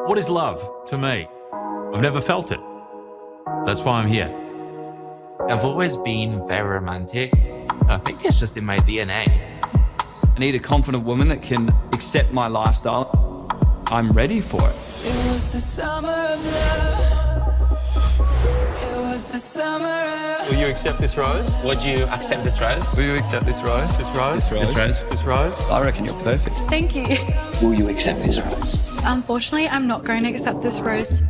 What is love to me? I've never felt it. That's why I'm here. I've always been very romantic. I think it's just in my DNA. I need a confident woman that can accept my lifestyle. I'm ready for it. It was the summer of love. It was the summer of... Will you accept this rose? Would you accept this rose? Will you accept this rose? This rose? This rose? This rose? I reckon you're perfect. Thank you. Will you accept this rose? Unfortunately, I'm not going to accept this rose.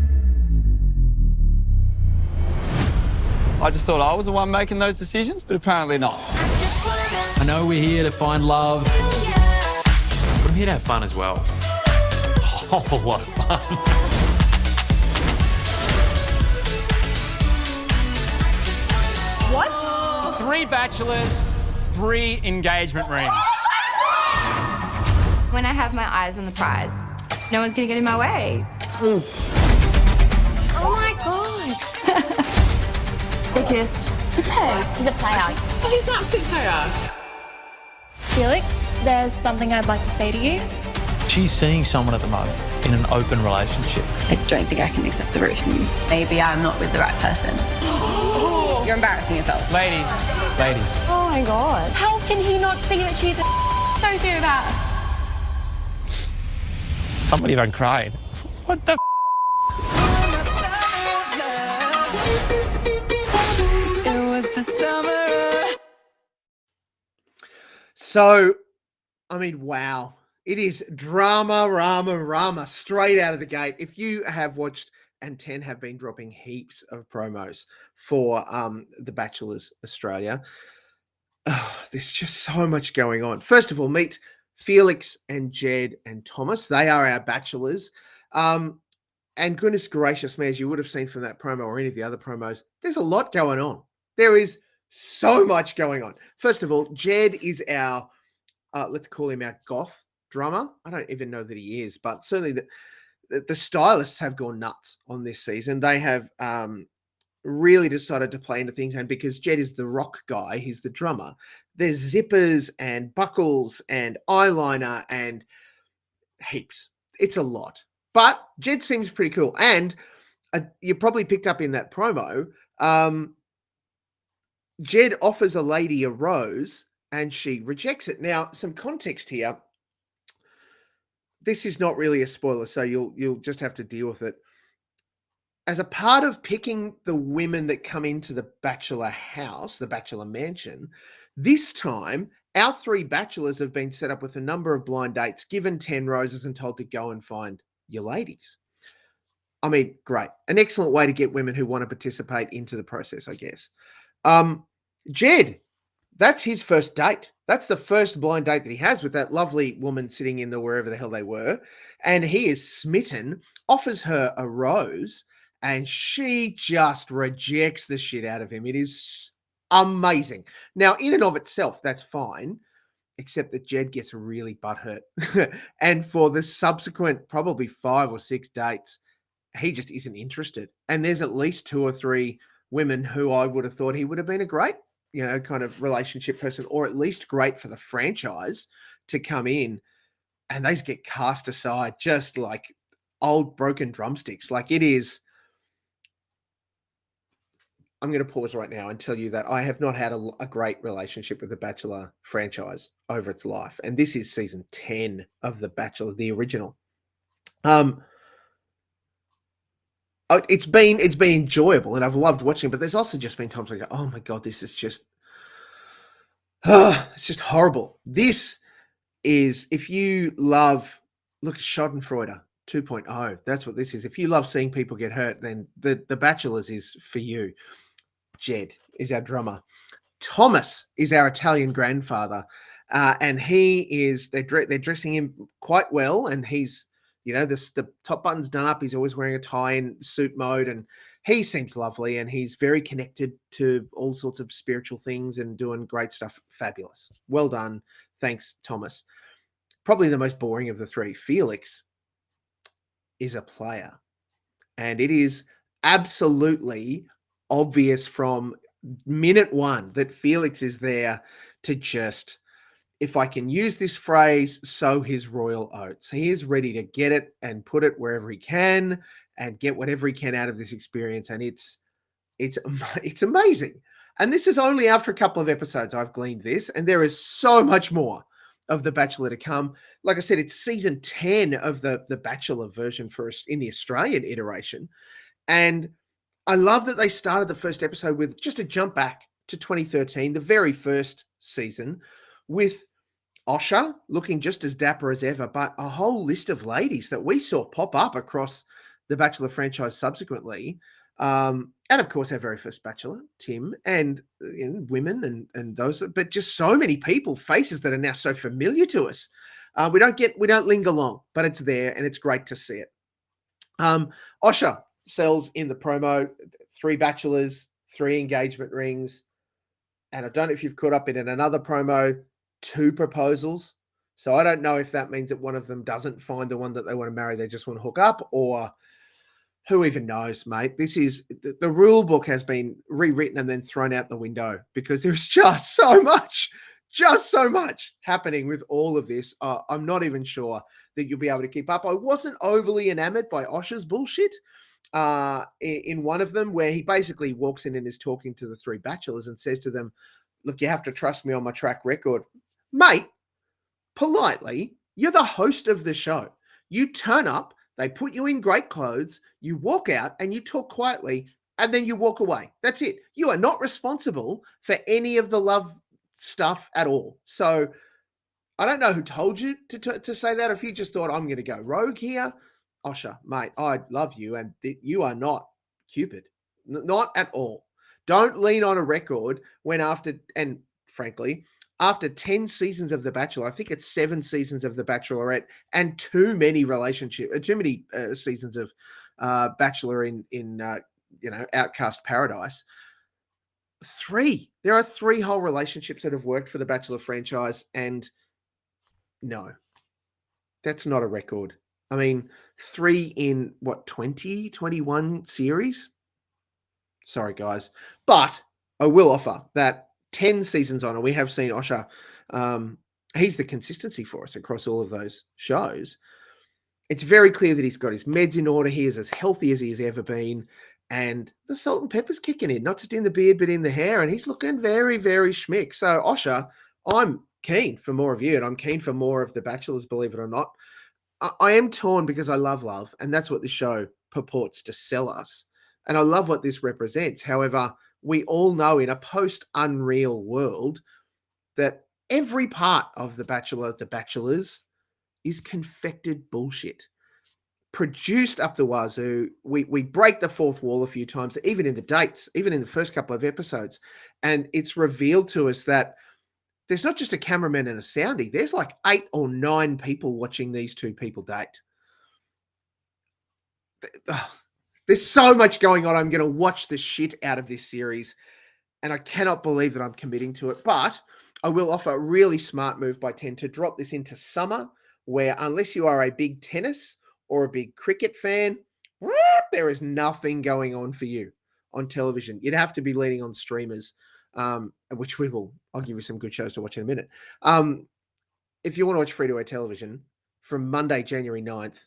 I just thought I was the one making those decisions, but apparently not. I know we're here to find love, but I'm here to have fun as well. A whole lot of fun. What? 3 bachelors, 3 engagement rings. When I have my eyes on the prize, no one's gonna get in my way. Oh my god. They kissed. Did they? He's a player. Oh, he's an absolute player. Felix, there's something I'd like to say to you. She's seeing someone at the moment in an open relationship. I don't think I can accept the rose from you. Maybe I'm not with the right person. You're embarrassing yourself. Ladies. Oh my god. How can he not see that she's a sociopath? Can't believe I'm crying. What the It was the summer of... So, I mean, wow. It is drama, straight out of the gate. If you have watched, and 10 have been dropping heaps of promos for The Bachelor's Australia, there's just so much going on. First of all, meet Felix and Jed and Thomas. They are our bachelors. And goodness gracious me, as you would have seen from that promo or any of the other promos, there's a lot going on. There is so much going on. First of all, Jed is our, let's call him our goth drummer. I don't even know that he is, but certainly the stylists have gone nuts on this season. They have really decided to play into things, and because Jed is the rock guy, he's the drummer, there's zippers and buckles and eyeliner and heaps. It's a lot. But Jed seems pretty cool. And you probably picked up in that promo, Jed offers a lady a rose and she rejects it. Now, some context here. This is not really a spoiler, so you'll just have to deal with it. As a part of picking the women that come into the bachelor house, the bachelor mansion, this time our 3 bachelors have been set up with a number of blind dates, given 10 roses and told to go and find your ladies. I mean, great. An excellent way to get women who want to participate into the process, I guess. Jed, that's his first date. That's the first blind date that he has with that lovely woman sitting in the wherever the hell they were. And he is smitten, offers her a rose, and she just rejects the shit out of him. It is amazing. Now, in and of itself, that's fine, except that Jed gets really butthurt. And for the subsequent probably 5 or 6 dates, he just isn't interested. And there's at least 2 or 3 women who I would have thought he would have been a great, kind of relationship person, or at least great for the franchise to come in, and they get cast aside just like old broken drumsticks. Like, it is. I'm going to pause right now and tell you that I have not had a great relationship with the Bachelor franchise over its life. And this is season 10 of The Bachelor, the original. It's been enjoyable and I've loved watching, but there's also just been times where I go, oh my God, this is just, it's just horrible. This is, if you love, look at Schadenfreude 2.0, that's what this is. If you love seeing people get hurt, then the Bachelors is for you. Jed is our drummer. Thomas is our Italian grandfather. And they're dressing him quite well. And he's, the top button's done up. He's always wearing a tie in suit mode, and he seems lovely, and he's very connected to all sorts of spiritual things and doing great stuff. Fabulous. Well done. Thanks, Thomas. Probably the most boring of the 3. Felix is a player, and it is absolutely obvious from minute 1 that Felix is there to just if I can use this phrase, sow his royal oats. He is ready to get it and put it wherever he can and get whatever he can out of this experience. And it's amazing. And this is only after a couple of episodes I've gleaned this, and there is so much more of The Bachelor to come. Like I said, it's season 10 of the Bachelor version for us in the Australian iteration. And I love that they started the first episode with just a jump back to 2013, the very first season, with Osher looking just as dapper as ever, but a whole list of ladies that we saw pop up across the Bachelor franchise subsequently. And of course, our very first Bachelor, Tim, and women and those, but just so many people, faces that are now so familiar to us. We don't linger long, but it's there and it's great to see it. Osher sells in the promo 3 bachelors, 3 engagement rings. And I don't know if you've caught up in another promo, 2 proposals. So I don't know if that means that one of them doesn't find the one that they want to marry. They just want to hook up, or who even knows, mate? This is the rule book has been rewritten and then thrown out the window because there's just so much happening with all of this. I'm not even sure that you'll be able to keep up. I wasn't overly enamored by Osher's bullshit in one of them, where he basically walks in and is talking to the 3 bachelors and says to them, look, you have to trust me on my track record. Mate, politely, you're the host of the show. You turn up, they put you in great clothes, you walk out and you talk quietly, and then you walk away. That's it. You are not responsible for any of the love stuff at all. So I don't know who told you to say that. If you just thought, I'm going to go rogue here, Osher, mate, I love you, and you are not Cupid. Not at all. Don't lean on a record when frankly, after 10 seasons of The Bachelor, I think it's 7 seasons of The Bachelorette, and too many seasons of Bachelor in Outcast Paradise. 3. There are 3 whole relationships that have worked for the Bachelor franchise, and no, that's not a record. I mean, 3 in 20, 21 series? Sorry, guys. But I will offer that 10 seasons on, and we have seen Osher. He's the consistency for us across all of those shows. It's very clear that he's got his meds in order. He is as healthy as he has ever been. And the salt and pepper's kicking in, not just in the beard, but in the hair. And he's looking very, very schmick. So, Osher, I'm keen for more of you, and I'm keen for more of The Bachelors, believe it or not. I am torn because I love love, and that's what the show purports to sell us. And I love what this represents. However, we all know in a post-Unreal world that every part of The Bachelor, The Bachelors, is confected bullshit. Produced up the wazoo. We break the fourth wall a few times, even in the dates, even in the first couple of episodes. And it's revealed to us that there's not just a cameraman and a soundie. There's like 8 or 9 people watching these 2 people date. There's so much going on. I'm going to watch the shit out of this series, and I cannot believe that I'm committing to it. But I will offer a really smart move by 10 to drop this into summer, where unless you are a big tennis or a big cricket fan, there is nothing going on for you on television. You'd have to be leaning on streamers, which we will. I'll give you some good shows to watch in a minute. If you want to watch free-to-air television, from Monday, January 9th,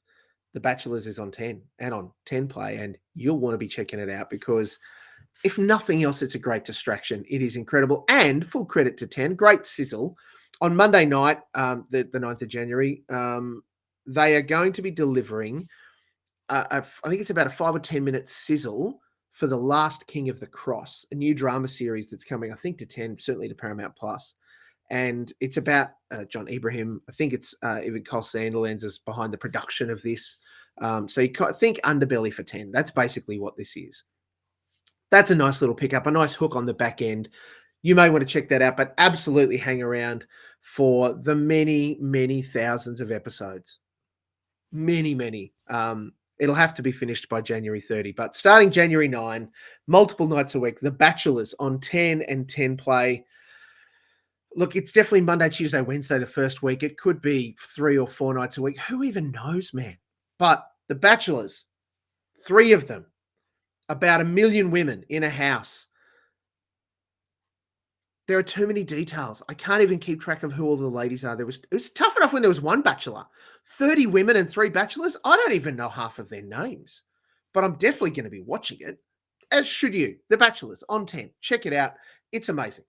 The Bachelors is on 10 and on 10 Play, and you'll want to be checking it out because if nothing else, it's a great distraction. It is incredible, and full credit to 10. Great sizzle. On Monday night, the 9th of January, they are going to be delivering, I think it's about a 5 or 10 minute sizzle for The Last King of the Cross, a new drama series that's coming, I think, to 10, certainly to Paramount Plus. And it's about John Ibrahim. I think it's even Kyle Sandilands is behind the production of this. So you think Underbelly for 10. That's basically what this is. That's a nice little pickup, a nice hook on the back end. You may want to check that out, but absolutely hang around for the many, many thousands of episodes. Many. It'll have to be finished by January 30. But starting January 9, multiple nights a week, The Bachelors on 10 and 10 Play. Look, it's definitely Monday, Tuesday, Wednesday the first week. It could be 3 or 4 nights a week. Who even knows, man? But The Bachelors, 3 of them, about 1 million women in a house. There are too many details. I can't even keep track of who all the ladies are. It was tough enough when there was one bachelor. 30 women and 3 bachelors. I don't even know half of their names. But I'm definitely going to be watching it, as should you. The Bachelors on 10. Check it out. It's amazing.